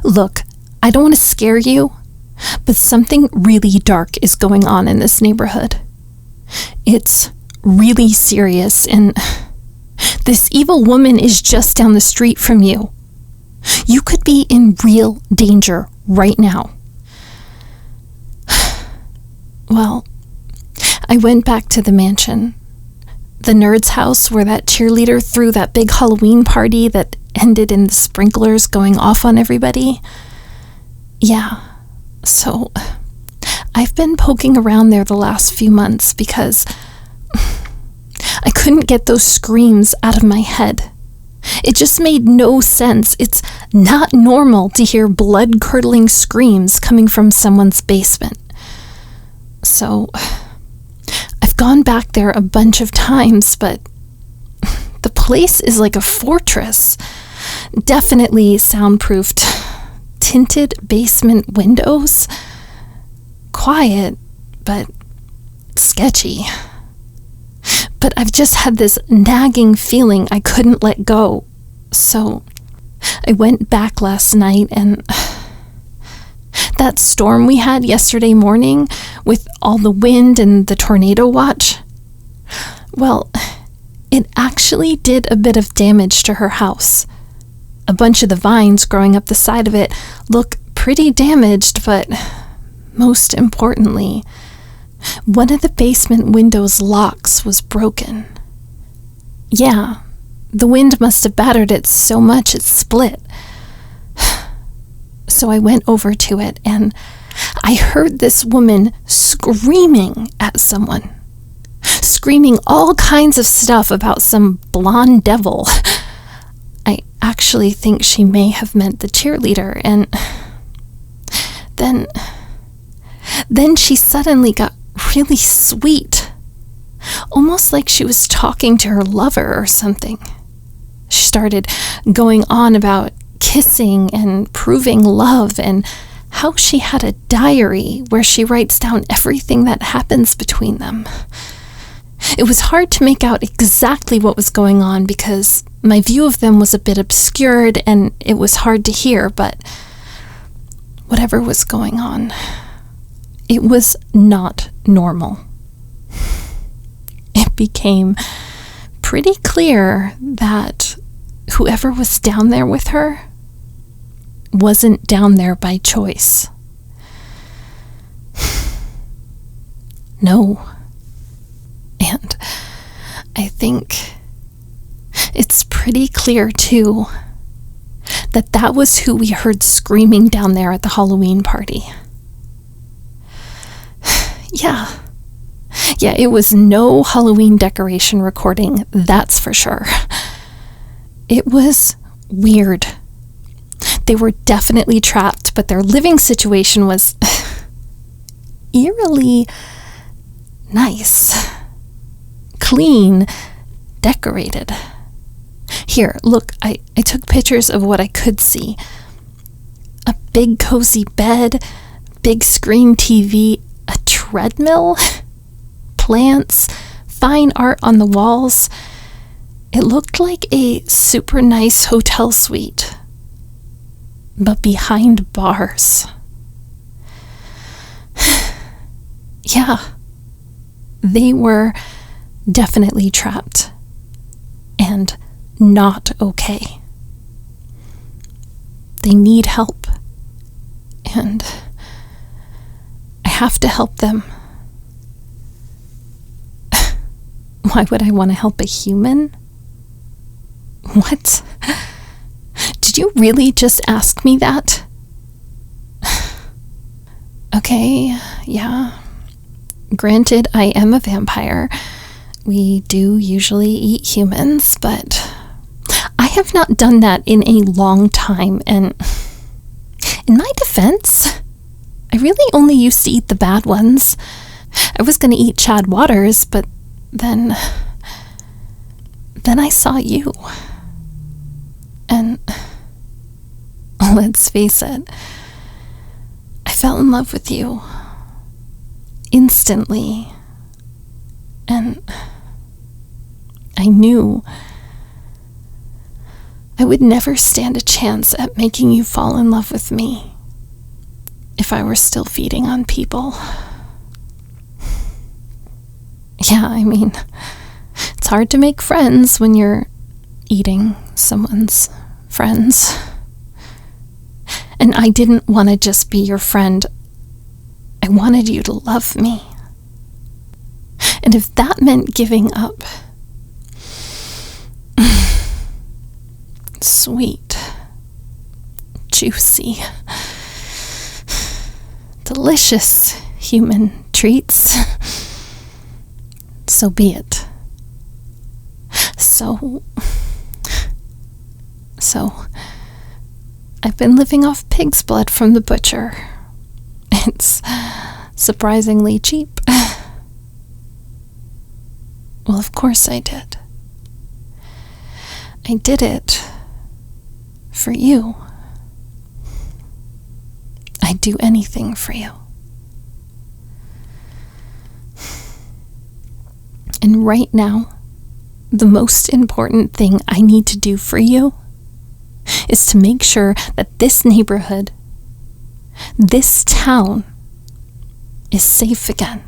Look, I don't want to scare you, but something really dark is going on in this neighborhood. It's really serious, and this evil woman is just down the street from you. You could be in real danger right now. Well, I went back to the mansion. The nerd's house where that cheerleader threw that big Halloween party that ended in the sprinklers going off on everybody. Yeah, so I've been poking around there the last few months because I couldn't get those screams out of my head. It just made no sense. It's not normal to hear blood-curdling screams coming from someone's basement. So I've gone back there a bunch of times, but the place is like a fortress. Definitely soundproofed. Tinted basement windows. Quiet, but sketchy. But I've just had this nagging feeling I couldn't let go. So I went back last night, and that storm we had yesterday morning with all the wind and the tornado watch, well, it actually did a bit of damage to her house. A bunch of the vines growing up the side of it look pretty damaged, but most importantly, one of the basement window's locks was broken. Yeah, the wind must have battered it so much it split. So I went over to it, and I heard this woman screaming at someone. Screaming all kinds of stuff about some blonde devil. I actually think she may have meant the cheerleader, and then she suddenly got really sweet. Almost like she was talking to her lover or something. She started going on about kissing and proving love, and how she had a diary where she writes down everything that happens between them. It was hard to make out exactly what was going on because my view of them was a bit obscured and it was hard to hear, but whatever was going on, it was not normal. It became pretty clear that whoever was down there with her wasn't down there by choice. No. And I think it's pretty clear, too, that that was who we heard screaming down there at the Halloween party. Yeah, it was no Halloween decoration recording, that's for sure. It was weird. They were definitely trapped, but their living situation was eerily nice. Clean, decorated. Here, look, I took pictures of what I could see. A big cozy bed, big screen TV, a treadmill, plants, fine art on the walls. It looked like a super nice hotel suite, but behind bars. Yeah, they were definitely trapped and not okay. They need help, and I have to help them. Why would I want to help a human? What? Did you really just ask me that? Okay, yeah. Granted, I am a vampire. We do usually eat humans, but I have not done that in a long time, and in my defense, I really only used to eat the bad ones. I was going to eat Chad Waters, but then I saw you. And let's face it, I fell in love with you instantly. And I knew I would never stand a chance at making you fall in love with me if I were still feeding on people. Yeah, I mean, it's hard to make friends when you're eating someone's friends. And I didn't want to just be your friend. I wanted you to love me. And if that meant giving up, sweet, juicy, delicious human treats, so be it. So, I've been living off pig's blood from the butcher. It's surprisingly cheap. Well, of course I did. I did it for you. I'd do anything for you. And right now, the most important thing I need to do for you is to make sure that this neighborhood, this town, is safe again.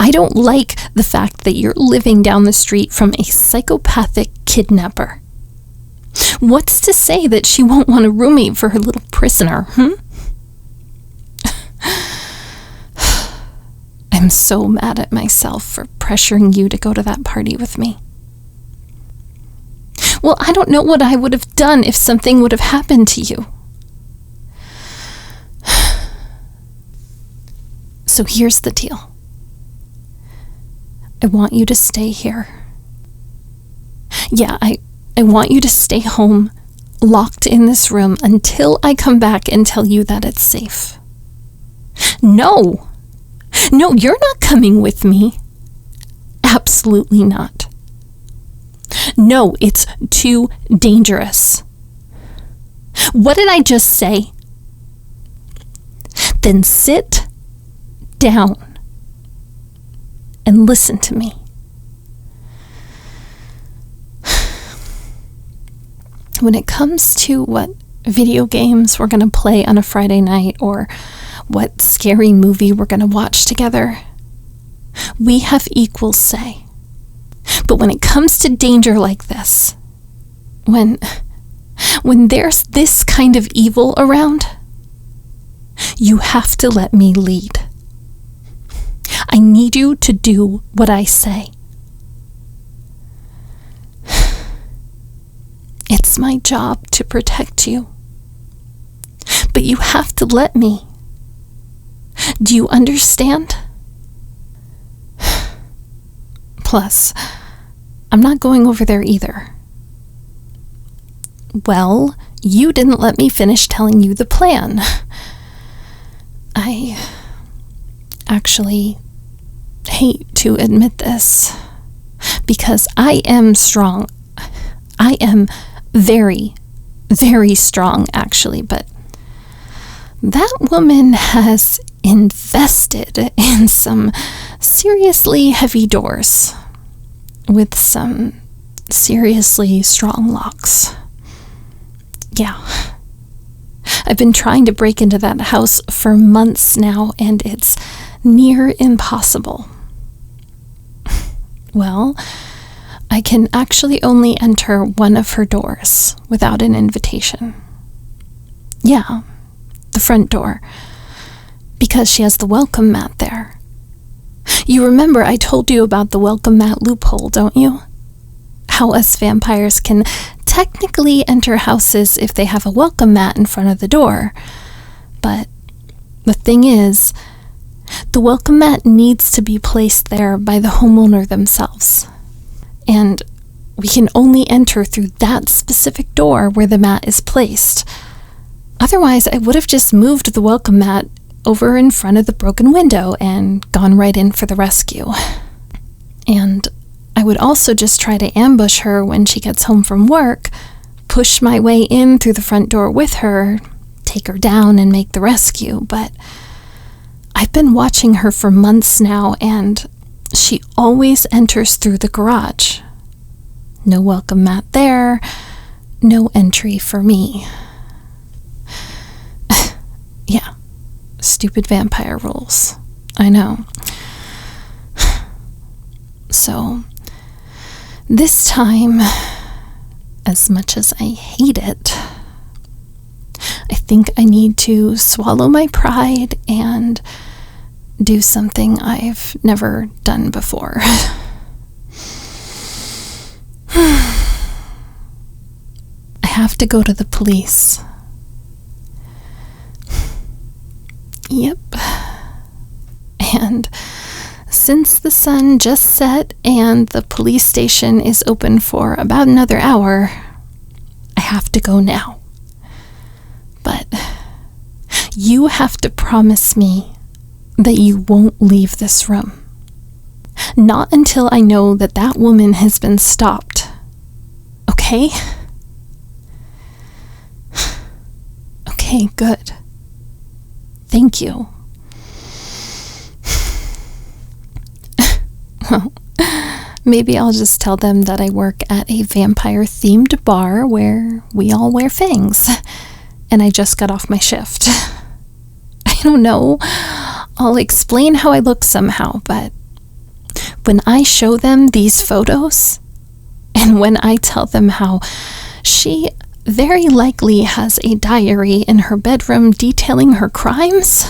I don't like the fact that you're living down the street from a psychopathic kidnapper. What's to say that she won't want a roommate for her little prisoner, I'm so mad at myself for pressuring you to go to that party with me. Well, I don't know what I would have done if something would have happened to you. So here's the deal. I want you to stay here. Yeah, I want you to stay home, locked in this room until I come back and tell you that it's safe. No, you're not coming with me. Absolutely not. No, it's too dangerous. What did I just say? Then sit down and listen to me. When it comes to what video games we're going to play on a Friday night or what scary movie we're going to watch together, we have equal say. But when it comes to danger like this, when there's this kind of evil around, you have to let me lead. I need you to do what I say. It's my job to protect you. But you have to let me. Do you understand? Plus, I'm not going over there either. Well, you didn't let me finish telling you the plan. I actually hate to admit this, because I am strong. I am very, very strong, actually, but that woman has invested in some seriously heavy doors with some seriously strong locks. Yeah. I've been trying to break into that house for months now, and it's near impossible. Well, I can actually only enter one of her doors without an invitation. Yeah, the front door, because she has the welcome mat there. You remember I told you about the welcome mat loophole, don't you? How us vampires can technically enter houses if they have a welcome mat in front of the door. But the thing is, the welcome mat needs to be placed there by the homeowner themselves. And we can only enter through that specific door where the mat is placed. Otherwise, I would have just moved the welcome mat over in front of the broken window and gone right in for the rescue. And I would also just try to ambush her when she gets home from work, push my way in through the front door with her, take her down and make the rescue. But I've been watching her for months now, and she always enters through the garage. No welcome mat there, no entry for me. Yeah, stupid vampire rules. I know. So, this time, as much as I hate it, I think I need to swallow my pride and do something I've never done before. I have to go to the police. Yep. And since the sun just set and the police station is open for about another hour, I have to go now. But you have to promise me that you won't leave this room. Not until I know that that woman has been stopped. Okay? Okay, good. Thank you. Well, maybe I'll just tell them that I work at a vampire-themed bar where we all wear fangs, and I just got off my shift. I don't know. I'll explain how I look somehow, but when I show them these photos, and when I tell them how she very likely has a diary in her bedroom detailing her crimes,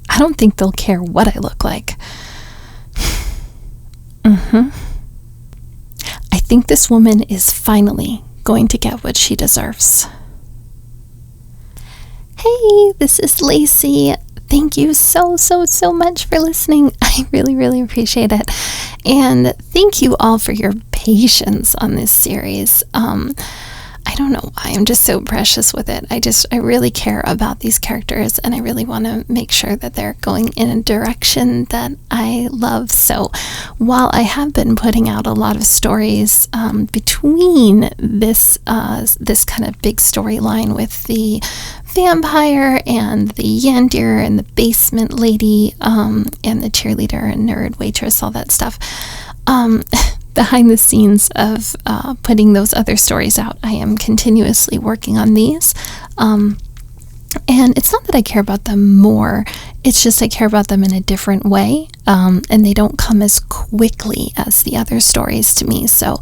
I don't think they'll care what I look like. I think this woman is finally going to get what she deserves. Hey, this is Lacey. Thank you so much for listening. I really appreciate it. And thank you all for your patience on this series. I don't know why I'm just so precious with it. I really care about these characters, and I really want to make sure that they're going in a direction that I love. So while I have been putting out a lot of stories between this kind of big storyline with the vampire and the Yandere and the basement lady and the cheerleader and nerd waitress, all that stuff, behind the scenes of putting those other stories out, I am continuously working on these. And it's not that I care about them more, it's just I care about them in a different way, and they don't come as quickly as the other stories to me. So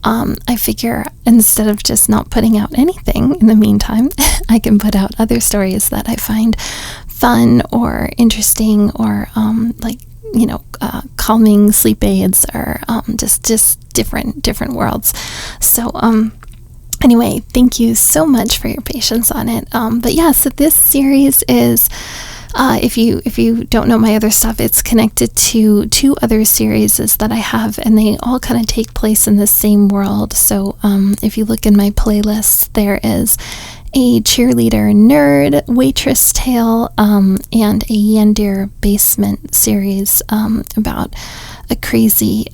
I figure instead of just not putting out anything in the meantime, I can put out other stories that I find fun or interesting or calming sleep aids or just different worlds. So anyway, thank you so much for your patience on it. But yeah, so this series is if you don't know my other stuff, it's connected to two other series that I have, and they all kind of take place in the same world. So if you look in my playlist, there is a cheerleader nerd waitress tale and a Yandere basement series about a crazy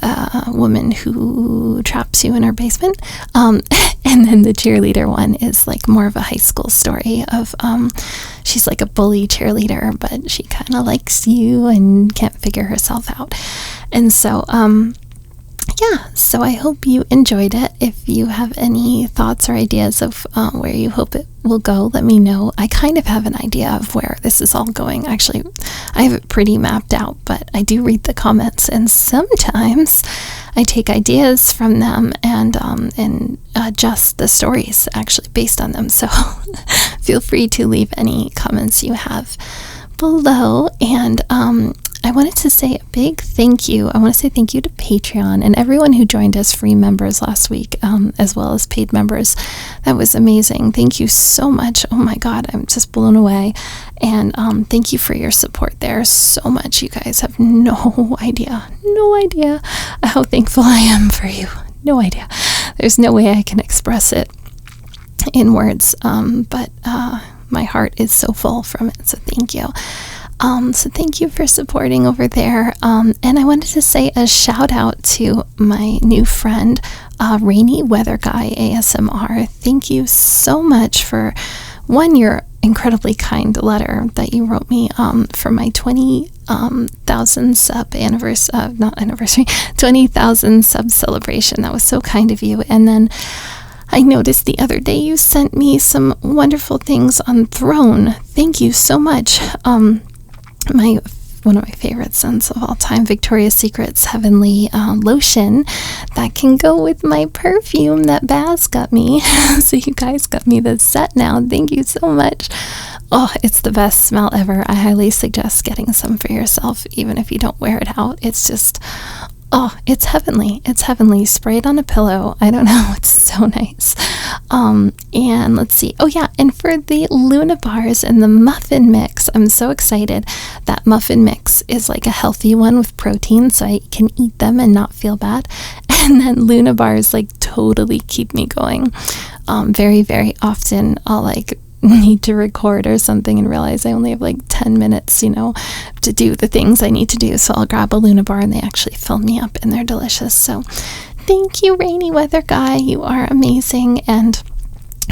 woman who traps you in her basement, and then the cheerleader one is like more of a high school story of she's like a bully cheerleader, but she kind of likes you and can't figure herself out. And so yeah, so I hope you enjoyed it. If you have any thoughts or ideas of where you hope it will go, let me know. I kind of have an idea of where this is all going. Actually, I have it pretty mapped out, but I do read the comments, and sometimes I take ideas from them and adjust the stories actually based on them. So feel free to leave any comments you have below. And I wanted to say a big thank you. I want to say thank you to Patreon and everyone who joined as free members last week, as well as paid members. That was amazing. Thank you so much. Oh my God, I'm just blown away. And thank you for your support there so much. You guys have no idea how thankful I am for you. No idea. There's no way I can express it in words, but my heart is so full from it. So thank you. So thank you for supporting over there. And I wanted to say a shout out to my new friend, Rainy Weather Guy ASMR. Thank you so much for your incredibly kind letter that you wrote me for my 20,000 sub anniversary, 20,000 sub celebration. That was so kind of you. And then I noticed the other day you sent me some wonderful things on Throne. Thank you so much. One of my favorite scents of all time, Victoria's Secret's Heavenly Lotion, that can go with my perfume that Baz got me. So you guys got me this set now. Thank you so much. Oh, it's the best smell ever. I highly suggest getting some for yourself, even if you don't wear it out. It's just, oh, it's heavenly. It's heavenly. Spray it on a pillow. I don't know. It's so nice. And let's see. Oh yeah, and for the Luna bars and the muffin mix, I'm so excited. That muffin mix is like a healthy one with protein, so I can eat them and not feel bad. And then Luna bars like totally keep me going. Very, very often I'll like need to record or something and realize I only have like 10 minutes, to do the things I need to do. So I'll grab a Luna bar and they actually fill me up and they're delicious. So thank you, Rainy Weather Guy. You are amazing. And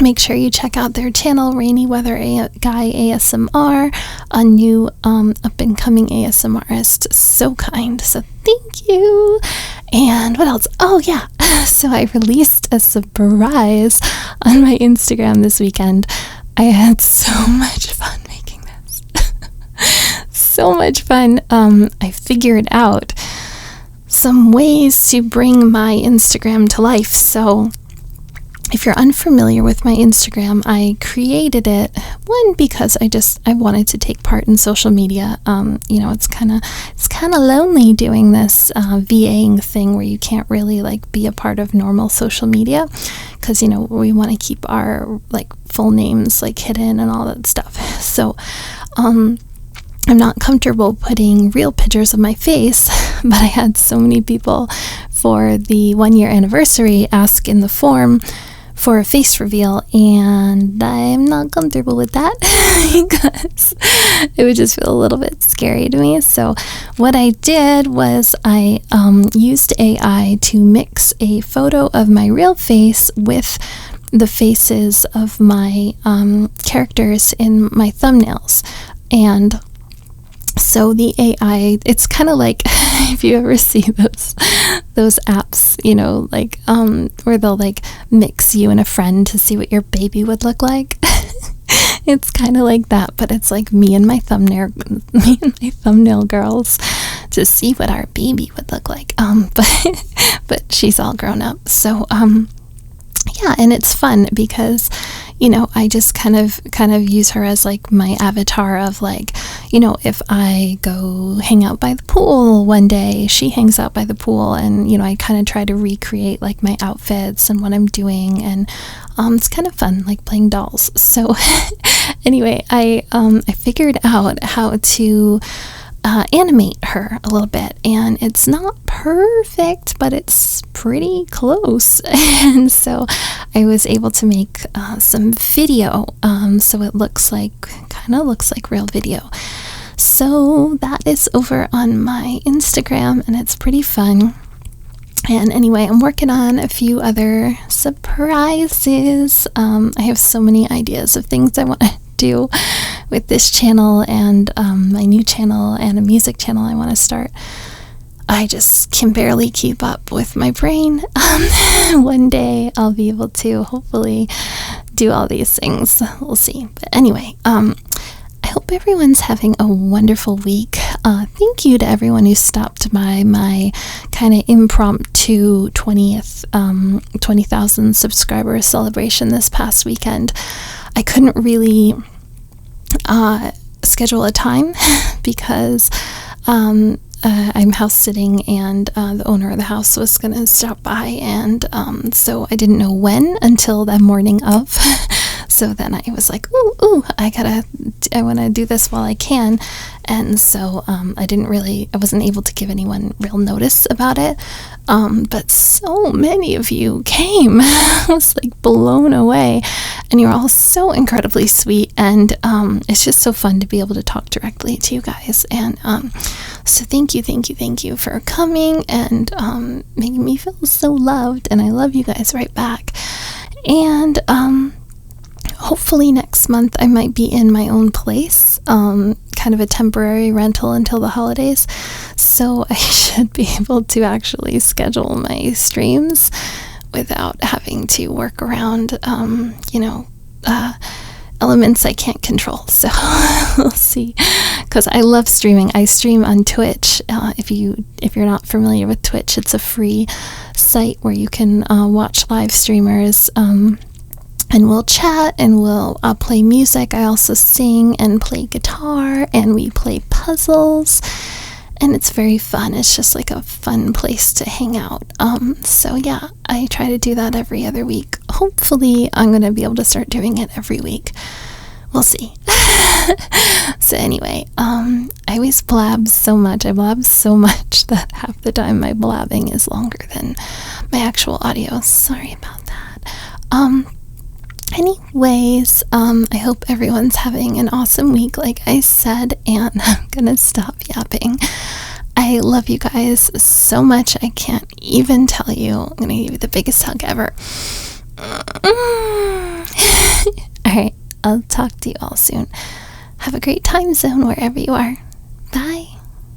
make sure you check out their channel, Rainy Weather Guy ASMR, a new up and coming ASMRist. So kind. So thank you. And what else? Oh yeah. So I released a surprise on my Instagram this weekend. I had so much fun making this. So much fun. I figured out some ways to bring my Instagram to life. So if you're unfamiliar with my Instagram, I created it, one, because I wanted to take part in social media. It's kind of lonely doing this VAing thing where you can't really like be a part of normal social media, because we want to keep our like full names like hidden and all that stuff. So I'm not comfortable putting real pictures of my face, but I had so many people for the 1-year anniversary ask in the form for a face reveal, and I'm not comfortable with that because it would just feel a little bit scary to me. So what I did was I used AI to mix a photo of my real face with the faces of my characters in my thumbnails. And so the AI, it's kind of like if you ever see those apps, where they'll like mix you and a friend to see what your baby would look like. It's kind of like that, but it's like me and my thumbnail girls to see what our baby would look like. But she's all grown up. So yeah, and it's fun because I just kind of use her as like my avatar of like, if I go hang out by the pool one day, she hangs out by the pool, and I kind of try to recreate like my outfits and what I'm doing, and it's kind of fun, like playing dolls. So anyway, I figured out how to animate her a little bit, and it's not perfect, but it's pretty close. And so I was able to make some video, so it kind of looks like real video. So that is over on my Instagram, and it's pretty fun. And anyway, I'm working on a few other surprises. I have so many ideas of things I want to do with this channel and my new channel and a music channel I want to start. I just can barely keep up with my brain. One day I'll be able to hopefully do all these things. We'll see. But anyway, I hope everyone's having a wonderful week. Thank you to everyone who stopped by my kind of impromptu 20,000 subscriber celebration this past weekend. I couldn't really schedule a time because I'm house sitting, and the owner of the house was going to stop by, and so I didn't know when until the morning of. So then I was like, ooh, I want to do this while I can. And so I wasn't able to give anyone real notice about it. But so many of you came. I was like blown away. And you're all so incredibly sweet. And it's just so fun to be able to talk directly to you guys. And so thank you for coming and making me feel so loved. And I love you guys right back. And hopefully next month I might be in my own place, kind of a temporary rental until the holidays, so I should be able to actually schedule my streams without having to work around, elements I can't control. So we'll see, because I love streaming. I stream on Twitch. If you're not familiar with Twitch, it's a free site where you can watch live streamers, and we'll chat, and I'll play music. I also sing and play guitar, and we play puzzles, and it's very fun. It's just like a fun place to hang out. So yeah, I try to do that every other week. Hopefully I'm gonna be able to start doing it every week. We'll see. So anyway, I always blab so much. I blab so much that half the time my blabbing is longer than my actual audio. Sorry about that. Anyways, I hope everyone's having an awesome week, like I said, and I'm gonna stop yapping. I love you guys so much. I can't even tell you. I'm gonna give you the biggest hug ever. Alright, I'll talk to you all soon. Have a great time zone wherever you are.